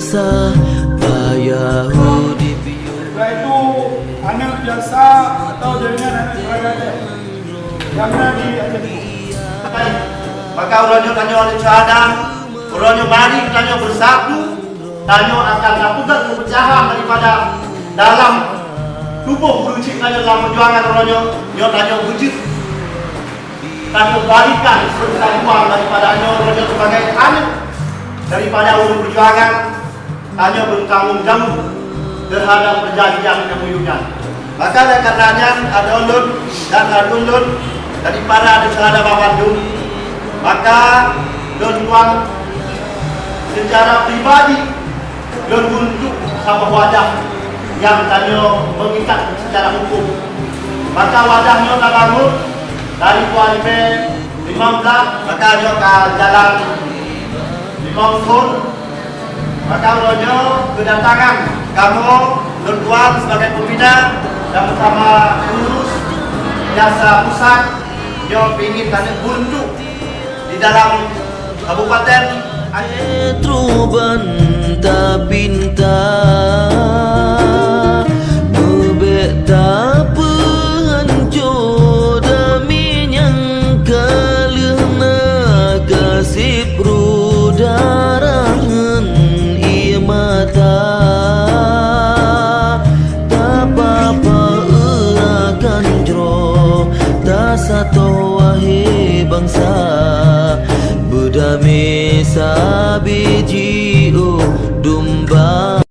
susah payah hidup. Setelah itu anak biasa atau jaringan anak seragam yang diajar maka ulanyo tanyo oleh syahada, ulanyo mari tanyo bersatu, tanyo akan lakukan kepecahan daripada dalam tubuh berucik tanyo dalam perjuangan ulanyo, nyo tanyo wujud, tanyo balikan persatuan daripada nyo ulanyo sebagai anak daripada ulun perjuangan, tanyo bertanggung jawab terhadap perjanjian kemuyunan. Maka oleh karenanya ada ulun dan ada ulun daripada ada syahada Bandung. Maka tuan secara pribadi don untuk sama wadah yang tanyo mengikat secara hukum. Maka wadahnya tak bangun dari KUHP 15, maka dia ke jalan Limong Sun. Maka ulunyo kedatangan kamu tuan sebagai pembina dan bersama pengurus jasa pusat dia ingin tanya buntu di dalam Kabupaten Truban tak pinta bebek tak pehancur dami yang kalena kasih perudarahan ia mata tak apa-apa akan jero tak satu wahai bangsa bedami sabiji domba